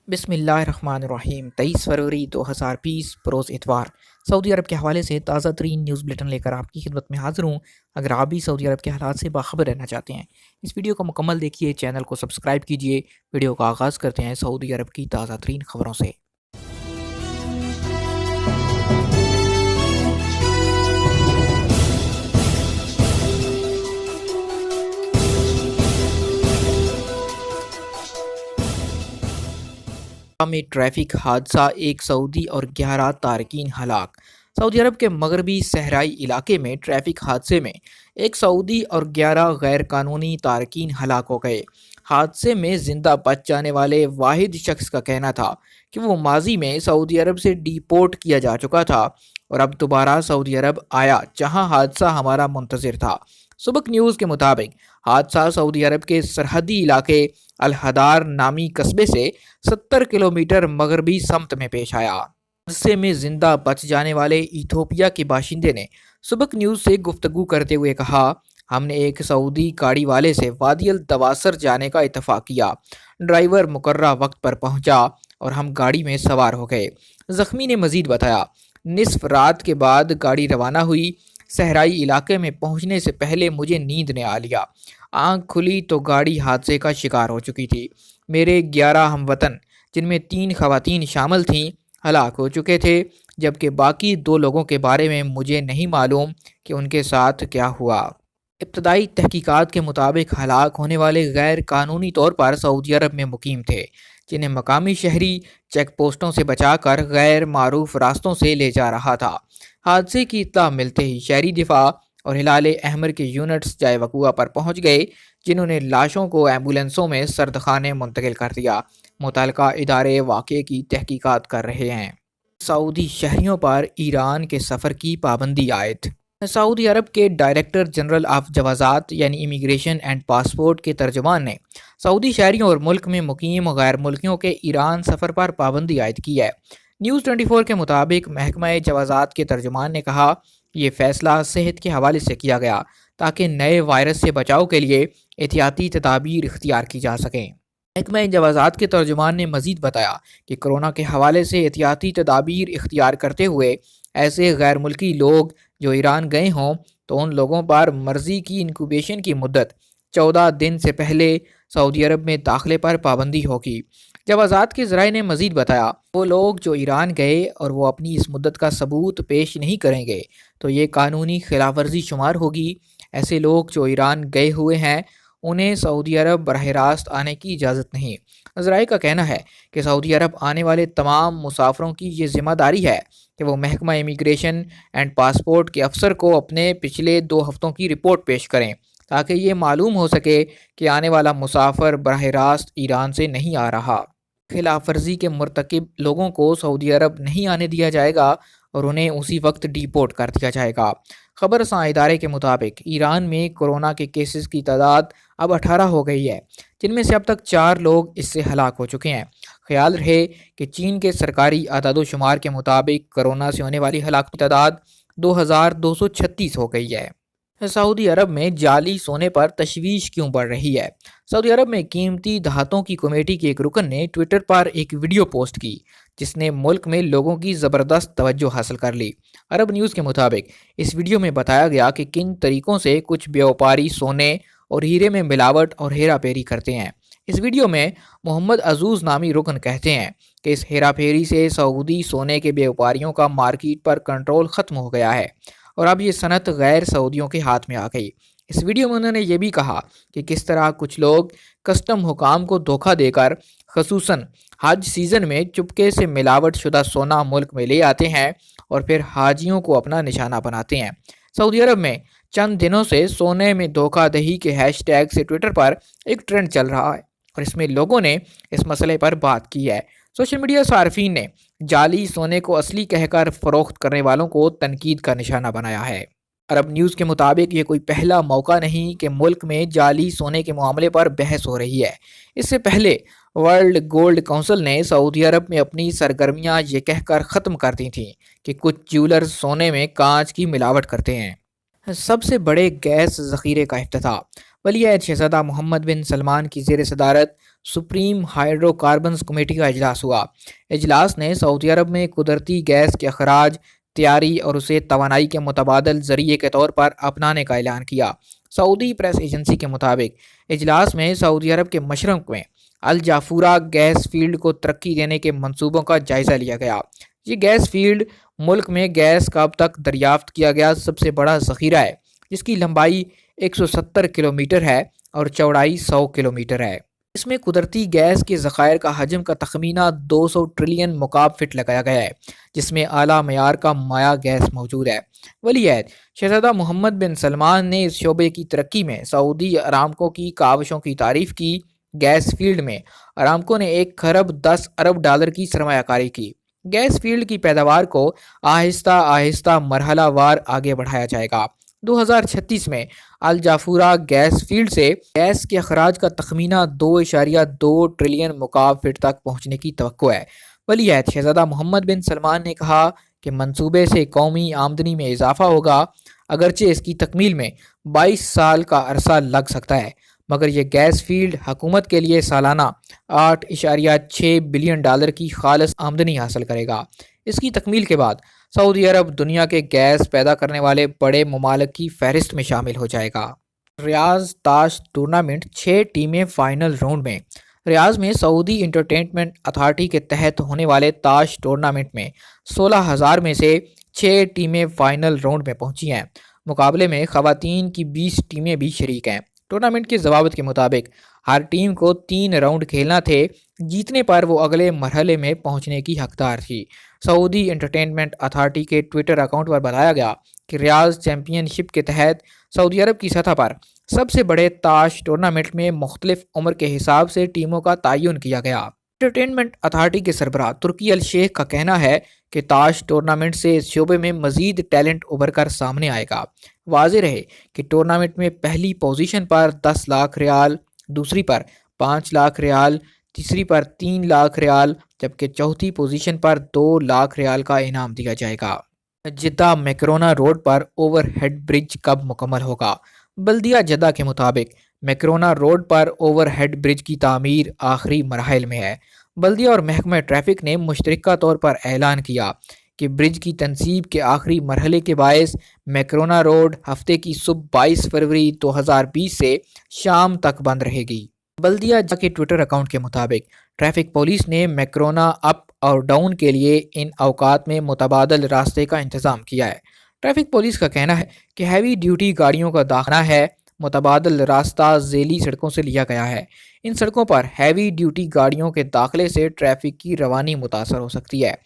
بسم اللہ الرحمن الرحیم 23 فروری 2020 بروز اتوار سعودی عرب کے حوالے سے تازہ ترین نیوز بلیٹن لے کر آپ کی خدمت میں حاضر ہوں۔ اگر آپ بھی سعودی عرب کے حالات سے باخبر رہنا چاہتے ہیں، اس ویڈیو کو مکمل دیکھیے، چینل کو سبسکرائب کیجیے۔ ویڈیو کا آغاز کرتے ہیں سعودی عرب کی تازہ ترین خبروں سے۔ میں ٹریفک حادثہ، ایک سعودی اور 11 تارکین ہلاک۔ سعودی عرب کے مغربی صحرائی علاقے میں ٹریفک حادثے میں ایک سعودی اور 11 غیر قانونی تارکین ہلاک ہو گئے۔ حادثے میں زندہ بچ جانے والے واحد شخص کا کہنا تھا کہ وہ ماضی میں سعودی عرب سے ڈی پورٹ کیا جا چکا تھا اور اب دوبارہ سعودی عرب آیا جہاں حادثہ ہمارا منتظر تھا۔ سبق نیوز کے مطابق حادثہ سعودی عرب کے سرحدی علاقے الحدار نامی قصبے سے 70 کلومیٹر مغربی سمت میں پیش آیا۔ حادثے میں زندہ بچ جانے والے ایتھوپیا کے باشندے نے سبق نیوز سے گفتگو کرتے ہوئے کہا، ہم نے ایک سعودی گاڑی والے سے وادی الدواسر جانے کا اتفاق کیا۔ ڈرائیور مقررہ وقت پر پہنچا اور ہم گاڑی میں سوار ہو گئے۔ زخمی نے مزید بتایا، نصف رات کے بعد گاڑی روانہ ہوئی۔ صحرائی علاقے میں پہنچنے سے پہلے مجھے نیند نے آ لیا۔ آنکھ کھلی تو گاڑی حادثے کا شکار ہو چکی تھی۔ میرے 11 ہم وطن، جن میں 3 خواتین شامل تھیں، ہلاک ہو چکے تھے، جبکہ باقی 2 لوگوں کے بارے میں مجھے نہیں معلوم کہ ان کے ساتھ کیا ہوا۔ ابتدائی تحقیقات کے مطابق ہلاک ہونے والے غیر قانونی طور پر سعودی عرب میں مقیم تھے، جنہیں مقامی شہری چیک پوسٹوں سے بچا کر غیر معروف راستوں سے لے جا رہا تھا۔ حادثے کی اطلاع ملتے ہی شہری دفاع اور ہلال احمر کے یونٹس جائے وقوع پر پہنچ گئے، جنہوں نے لاشوں کو ایمبولینسوں میں سردخانے منتقل کر دیا۔ متعلقہ ادارے واقعے کی تحقیقات کر رہے ہیں۔ سعودی شہریوں پر ایران کے سفر کی پابندی عائد۔ سعودی عرب کے ڈائریکٹر جنرل آف جوازات یعنی امیگریشن اینڈ پاسپورٹ کے ترجمان نے سعودی شہریوں اور ملک میں مقیم غیر ملکیوں کے ایران سفر پر پابندی عائد کی ہے۔ نیوز 24 کے مطابق محکمہ جوازات کے ترجمان نے کہا، یہ فیصلہ صحت کے حوالے سے کیا گیا تاکہ نئے وائرس سے بچاؤ کے لیے احتیاطی تدابیر اختیار کی جا سکیں۔ محکمہ جوازات کے ترجمان نے مزید بتایا کہ کورونا کے حوالے سے احتیاطی تدابیر اختیار کرتے ہوئے ایسے غیر ملکی لوگ جو ایران گئے ہوں تو ان لوگوں پر مرضی کی انکوبیشن کی مدت 14 دن سے پہلے سعودی عرب میں داخلے پر پابندی ہوگی۔ جوازات کے ذرائع نے مزید بتایا، وہ لوگ جو ایران گئے اور وہ اپنی اس مدت کا ثبوت پیش نہیں کریں گے تو یہ قانونی خلاف ورزی شمار ہوگی۔ ایسے لوگ جو ایران گئے ہوئے ہیں انہیں سعودی عرب براہ راست آنے کی اجازت نہیں۔ ذرائع کا کہنا ہے کہ سعودی عرب آنے والے تمام مسافروں کی یہ ذمہ داری ہے کہ وہ محکمہ امیگریشن اینڈ پاسپورٹ کے افسر کو اپنے پچھلے 2 ہفتوں کی رپورٹ پیش کریں تاکہ یہ معلوم ہو سکے کہ آنے والا مسافر براہ راست ایران سے نہیں آ رہا۔ خلاف ورزی کے مرتکب لوگوں کو سعودی عرب نہیں آنے دیا جائے گا اور انہیں اسی وقت ڈی پورٹ کر دیا جائے گا۔ خبر رساں ادارے کے مطابق ایران میں کورونا کے کیسز کی تعداد اب 18 ہو گئی ہے، جن میں سے اب تک 4 لوگ اس سے ہلاک ہو چکے ہیں۔ خیال رہے کہ چین کے سرکاری اعداد و شمار کے مطابق کورونا سے ہونے والی ہلاکت کی تعداد 2236 ہو گئی ہے۔ سعودی عرب میں جعلی سونے پر تشویش کیوں بڑھ رہی ہے؟ سعودی عرب میں قیمتی دھاتوں کی کمیٹی کے ایک رکن نے ٹویٹر پر ایک ویڈیو پوسٹ کی جس نے ملک میں لوگوں کی زبردست توجہ حاصل کر لی۔ عرب نیوز کے مطابق اس ویڈیو میں بتایا گیا کہ کن طریقوں سے کچھ بیوپاری سونے اور ہیرے میں ملاوٹ اور ہیرا پھیری کرتے ہیں۔ اس ویڈیو میں محمد عزوز نامی رکن کہتے ہیں کہ اس ہیرا پھیری سے سعودی سونے کے بیوپاریوں کا مارکیٹ پر کنٹرول ختم ہو گیا ہے اور اب یہ صنعت غیر سعودیوں کے ہاتھ میں آ گئی۔ اس ویڈیو میں انہوں نے یہ بھی کہا کہ کس طرح کچھ لوگ کسٹم حکام کو دھوکہ دے کر خصوصاً حج سیزن میں چپکے سے ملاوٹ شدہ سونا ملک میں لے آتے ہیں اور پھر حاجیوں کو اپنا نشانہ بناتے ہیں۔ سعودی عرب میں چند دنوں سے سونے میں دھوکہ دہی کے ہیش ٹیگ سے ٹویٹر پر ایک ٹرینڈ چل رہا ہے اور اس میں لوگوں نے اس مسئلے پر بات کی ہے۔ سوشل میڈیا صارفین نے جعلی سونے کو اصلی کہہ کر فروخت کرنے والوں کو تنقید کا نشانہ بنایا ہے۔ عرب نیوز کے مطابق یہ کوئی پہلا موقع نہیں کہ ملک میں جعلی سونے کے معاملے پر بحث ہو رہی ہے۔ اس سے پہلے ورلڈ گولڈ کونسل نے سعودی عرب میں اپنی سرگرمیاں یہ کہہ کر ختم کر دی تھیں کہ کچھ جیولرز سونے میں کانچ کی ملاوٹ کرتے ہیں۔ سب سے بڑے گیس ذخیرے کا افتتاح۔ ولی عہد شہزادہ محمد بن سلمان کی زیر صدارت सुप्रीम हाइड्रो कार्बन्स कमेटी का इजलास हुआ। इजलास ने सऊदी अरब में कुदरती गैस के अखराज, तैयारी और उसे तवानाई के मुतबादल जरिए के तौर पर अपनाने का ऐलान किया। सऊदी प्रेस एजेंसी के मुताबिक इजलास में सऊदी अरब के मशरक़ में अल जाफूरा गैस फील्ड को तरक्की देने के मंसूबों का जायज़ा लिया गया। ये गैस फील्ड मुल्क में गैस का अब तक दरियाफ्त किया गया सबसे बड़ा ज़ख़ीरा है, जिसकी लंबाई 170 किलोमीटर है और चौड़ाई 100 किलोमीटर है। इसमें कुदरती गैस के ज़ख़ायर का हजम का तखमीना 200 ट्रिलियन मुकाब फिट लगाया गया है, जिसमें आला मयार का माया गैस मौजूद है। वलीअहद शहज़ादा मोहम्मद बिन सलमान ने इस शोबे की तरक्की में सऊदी अरामको की काविशों की तारीफ़ की। गैस फील्ड में अरामको ने 1 खरब 10 अरब डॉलर की सरमायाकारी की। गैस फील्ड की पैदावार को आहिस्ता आहिस्ता मरहलावार आगे बढ़ाया जाएगा। 2036 में अल जाफूरा गैस फील्ड से गैस के अखराज का तखमीना 2.2 ट्रिलियन मुकाब फिट तक पहुँचने की तवक्को है। वलीअहद शहज़ादा मोहम्मद बिन सलमान ने कहा कि मंसूबे से कौमी आमदनी में इजाफा होगा, अगरचे इसकी तकमील में 22 साल का अरसा लग सकता है, मगर यह गैस फील्ड हुकूमत के लिए सालाना 8.6 बिलियन डॉलर की खालिस आमदनी हासिल करेगा। इसकी तकमील के बाद सऊदी अरब दुनिया के गैस पैदा करने वाले बड़े ममालिक की फहरिस्त में शामिल हो जाएगा। रियाज ताश टूर्नामेंट 6 टीमें फाइनल राउंड में। रियाज में सऊदी इंटरटेनमेंट अथॉरिटी के तहत होने वाले ताश टूर्नामेंट में 16,000 में से 6 टीमें फाइनल राउंड में पहुंची हैं। मुकाबले में ख़वातीन की 20 टीमें भी शरीक हैं। टूर्नामेंट के ज़वाबित के मुताबिक हर टीम को 3 राउंड खेलना थे, जीतने पर वो अगले मरहले में पहुंचने की हकदार थी। सऊदी इंटरटेनमेंट अथॉरिटी के ट्विटर अकाउंट पर बताया गया कि रियाज चैम्पियनशिप के तहत सऊदी अरब की सतह पर सबसे बड़े ताश टूर्नामेंट में मुख्तलिफ उम्र के हिसाब से टीमों का तयन किया गया। इंटरटेनमेंट अथॉरिटी के सरबराह तुर्की अल शेख का कहना है कि ताश टूर्नामेंट से इस शोबे में मजीद टैलेंट उभर कर सामने आएगा। वाज़ेह रहे कि टूर्नामेंट में पहली पोजीशन पर 10 लाख रियाल, दूसरी पर 5 लाख रियाल, तीसरी पर 3 लाख रियाल, जबकि चौथी पोजीशन पर 2 लाख रियाल का इनाम दिया जाएगा। जिद्दा मैकरोना रोड पर ओवरहेड ब्रिज कब मुकम्मल होगा? बल्दिया जद्दा के मुताबिक मैकरोना रोड पर ओवरहेड ब्रिज की तामीर आखिरी मराहिल में है। बल्दिया और महकमा ट्रैफिक ने मुश्तरका तौर पर ऐलान किया कि ब्रिज की तनसीब के आखिरी मरहले के बायस मैकरोना रोड हफ्ते की सुबह 22 फरवरी 2020 से शाम तक बंद रहेगी। बल्दिया के ट्विटर अकाउंट के मुताबिक ट्रैफिक पुलिस ने मैकरोना अप और डाउन के लिए इन अवकात में मुतबादल रास्ते का इंतज़ाम किया है। ट्रैफिक पुलिस का कहना है कि हैवी ड्यूटी गाड़ियों का दाखिला है, मुतबादल रास्ता झेली सड़कों से लिया गया है। इन सड़कों पर हैवी ड्यूटी गाड़ियों के दाखिले से ट्रैफिक की रवानी मुतासर हो सकती है।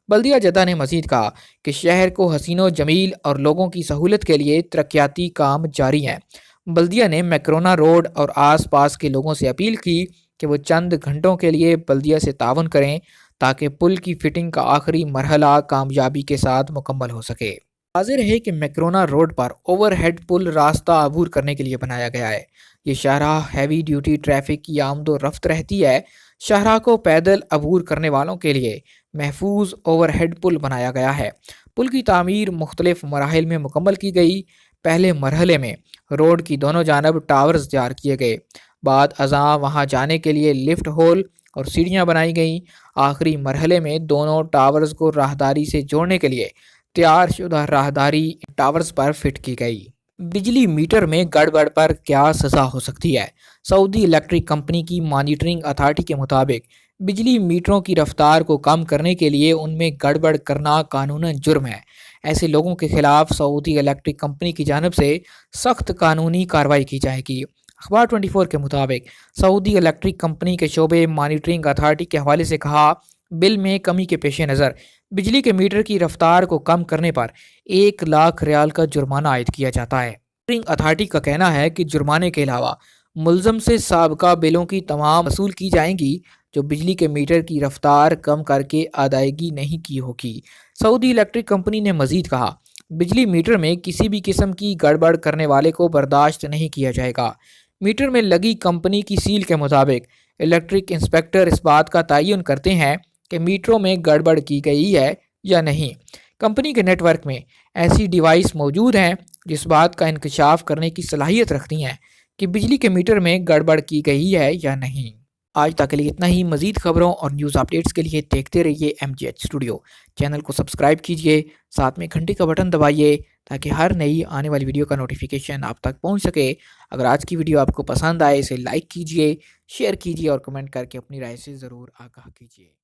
बल्दिया जद्दा ने मजीद कहा कि शहर को हसीनो जमील और लोगों की सहूलत के लिए तरक्याती काम जारी हैं। बल्दिया ने मैकरोना रोड और आस पास के लोगों से अपील की कि वो चंद घंटों के लिए बल्दिया से तावन करें ताकि पुल की फिटिंग का आखिरी मरहला कामयाबी के साथ मुकम्मल हो सके। वाज़ेह रहे कि मैकरोना रोड पर ओवरहेड पुल रास्ता अबूर करने के लिए बनाया गया है। ये शाहराह हैवी ड्यूटी ट्रैफिक की आमदो रफ्त रहती है। शाहराह को पैदल अबूर करने वालों के लिए महफूज ओवरहेड पुल बनाया गया है। पुल की तामीर मुख्तलिफ मराहिल में मुकम्मल की गई। पहले मरहले में रोड की दोनों जानब टावर्स तैयार किए गए। बाद अज़ां वहाँ जाने के लिए लिफ्ट होल और सीढ़ियाँ बनाई गईं। आखिरी मरहले में दोनों टावर्स को राहदारी से जोड़ने के लिए तैयार शुदा राहदारी टावर्स पर फिट की गई। बिजली मीटर में गड़बड़ पर क्या सज़ा हो सकती है? सऊदी इलेक्ट्रिक कंपनी की मॉनिटरिंग अथॉरिटी के मुताबिक बिजली मीटरों की रफ्तार को कम करने के लिए उनमें गड़बड़ करना कानूनन जुर्म है। ऐसे लोगों के खिलाफ सऊदी इलेक्ट्रिक कंपनी की जानिब से सख्त कानूनी कार्रवाई की जाएगी। अखबार 24 के मुताबिक सऊदी इलेक्ट्रिक कंपनी के शोबे मॉनिटरिंग अथॉरिटी के हवाले से कहा, बिल में कमी के पेश नज़र बिजली के मीटर की रफ्तार को कम करने पर 1 लाख रियाल का जुर्माना आयद किया जाता है। मॉनिटरिंग अथॉरिटी का कहना है कि जुर्माने के अलावा मुलजम से साबका बिलों की तमाम वसूल की जाएंगी जो बिजली के मीटर की रफ्तार कम करके अदायगी नहीं की होगी। सऊदी इलेक्ट्रिक कंपनी ने मजीद कहा, बिजली मीटर में किसी भी किस्म की गड़बड़ करने वाले को बर्दाश्त नहीं किया जाएगा। मीटर में लगी कंपनी की सील के मुताबिक इलेक्ट्रिक इंस्पेक्टर इस बात का तयन करते हैं कि मीटरों में गड़बड़ की गई है या नहीं। कंपनी के नेटवर्क में ऐसी डिवाइस मौजूद हैं जिस बात का इंकशाफ करने की सलाहियत रखती हैं कि बिजली के मीटर में गड़बड़ की गई है या नहीं। آج تک کے لیے اتنا ہی. مزید خبروں اور نیوز اپڈیٹس کے لیے دیکھتے رہیے MGH اسٹوڈیو. چینل کو سبسکرائب کیجیے, ساتھ میں گھنٹی کا بٹن دبائیے تاکہ ہر نئی آنے والی ویڈیو کا نوٹیفیکیشن آپ تک پہنچ سکے. اگر آج کی ویڈیو آپ کو پسند آئے اسے لائک کیجیے, شیئر کیجیے اور کمنٹ کر کے اپنی رائے سے ضرور آگاہ کیجیے.